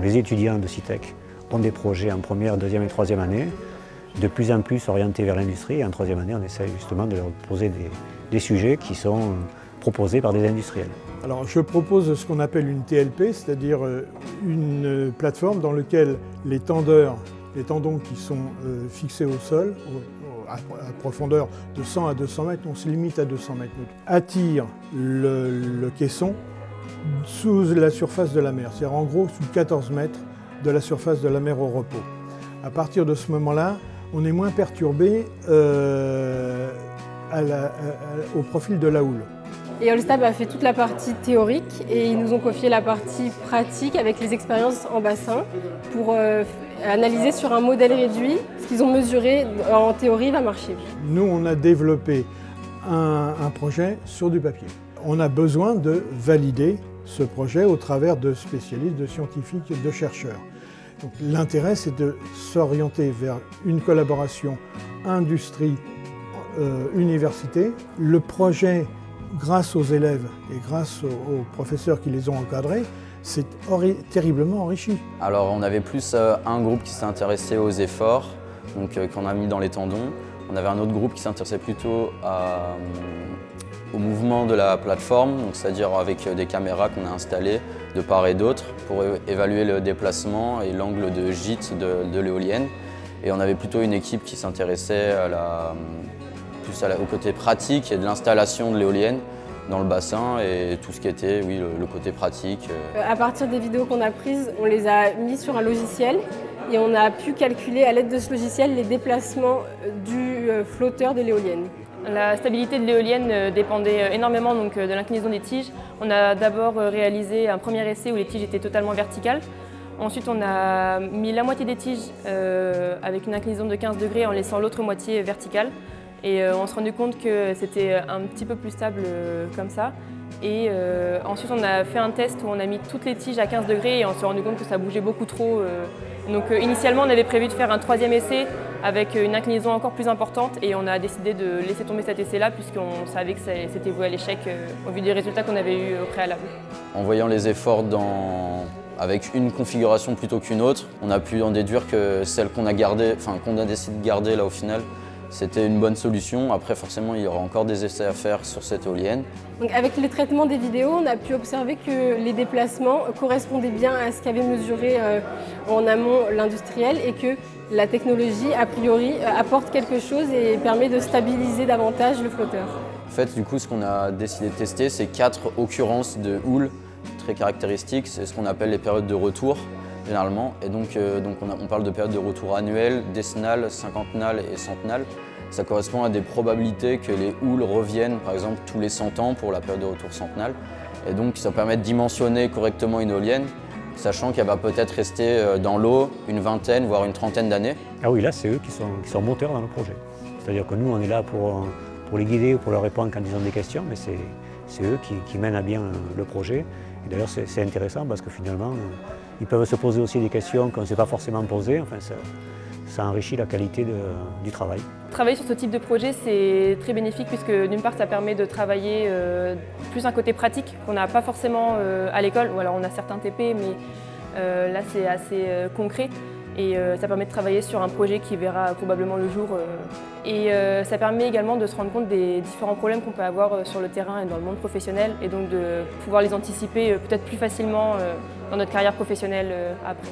les étudiants de CITEC ont des projets en première, deuxième et troisième année, de plus en plus orientés vers l'industrie. Et en troisième année, on essaie justement de leur poser des sujets qui sont proposés par des industriels. Alors je propose ce qu'on appelle une TLP, c'est-à-dire une plateforme dans laquelle les tendons qui sont fixés au sol, à profondeur de 100 à 200 mètres, on se limite à 200 mètres, attirent le caisson sous la surface de la mer, c'est-à-dire en gros sous 14 mètres de la surface de la mer au repos. À partir de ce moment-là, on est moins perturbé au profil de la houle. Et Allstab a fait toute la partie théorique et ils nous ont confié la partie pratique avec les expériences en bassin pour analyser sur un modèle réduit ce qu'ils ont mesuré en théorie va marcher. Nous, on a développé un projet sur du papier. On a besoin de valider ce projet au travers de spécialistes, de scientifiques, de chercheurs. L'intérêt, c'est de s'orienter vers une collaboration industrie-université. Le projet, grâce aux élèves et grâce aux professeurs qui les ont encadrés, c'est terriblement enrichi. Alors on avait plus un groupe qui s'est intéressé aux efforts, donc qu'on a mis dans les tendons. On avait un autre groupe qui s'intéressait plutôt au mouvement de la plateforme, c'est-à-dire avec des caméras qu'on a installées de part et d'autre pour évaluer le déplacement et l'angle de gîte de l'éolienne. Et on avait plutôt une équipe qui s'intéressait au côté pratique et de l'installation de l'éolienne dans le bassin et tout ce qui était le côté pratique. À partir des vidéos qu'on a prises, on les a mis sur un logiciel et on a pu calculer à l'aide de ce logiciel les déplacements du flotteur de l'éolienne. La stabilité de l'éolienne dépendait énormément de l'inclinaison des tiges. On a d'abord réalisé un premier essai où les tiges étaient totalement verticales. Ensuite, on a mis la moitié des tiges avec une inclinaison de 15 degrés en laissant l'autre moitié verticale. Et on s'est rendu compte que c'était un petit peu plus stable comme ça. Et ensuite, on a fait un test où on a mis toutes les tiges à 15 degrés et on s'est rendu compte que ça bougeait beaucoup trop. Donc initialement, on avait prévu de faire un troisième essai avec une inclinaison encore plus importante et on a décidé de laisser tomber cet essai-là puisqu'on savait que c'était voué à l'échec au vu des résultats qu'on avait eus au préalable. En voyant les efforts avec une configuration plutôt qu'une autre, on a pu en déduire que celle qu'on a décidé de garder là au final, c'était une bonne solution. Après, forcément, il y aura encore des essais à faire sur cette éolienne. Donc, avec le traitement des vidéos, on a pu observer que les déplacements correspondaient bien à ce qu'avait mesuré en amont l'industriel et que la technologie, a priori, apporte quelque chose et permet de stabiliser davantage le flotteur. En fait, du coup, ce qu'on a décidé de tester, c'est 4 occurrences de houle très caractéristiques. C'est ce qu'on appelle les périodes de retour, généralement. Et donc on parle de périodes de retour annuelles, décennales, cinquantennales et centennales. Ça correspond à des probabilités que les houles reviennent, par exemple, tous les 100 ans pour la période de retour centennale. Et donc ça permet de dimensionner correctement une éolienne, sachant qu'elle va peut-être rester dans l'eau une vingtaine, voire une trentaine d'années. Ah oui, là, c'est eux qui sont moteurs dans le projet. C'est-à-dire que nous, on est là pour les guider ou pour leur répondre quand ils ont des questions, mais c'est eux qui mènent à bien le projet. Et d'ailleurs, c'est intéressant parce que finalement, ils peuvent se poser aussi des questions qu'on ne s'est pas forcément posées. Enfin, ça enrichit la qualité du travail. Travailler sur ce type de projet, c'est très bénéfique puisque d'une part, ça permet de travailler plus un côté pratique qu'on n'a pas forcément à l'école. Ou alors on a certains TP, mais là, c'est assez concret. Et ça permet de travailler sur un projet qui verra probablement le jour. Et ça permet également de se rendre compte des différents problèmes qu'on peut avoir sur le terrain et dans le monde professionnel et donc de pouvoir les anticiper peut-être plus facilement dans notre carrière professionnelle après.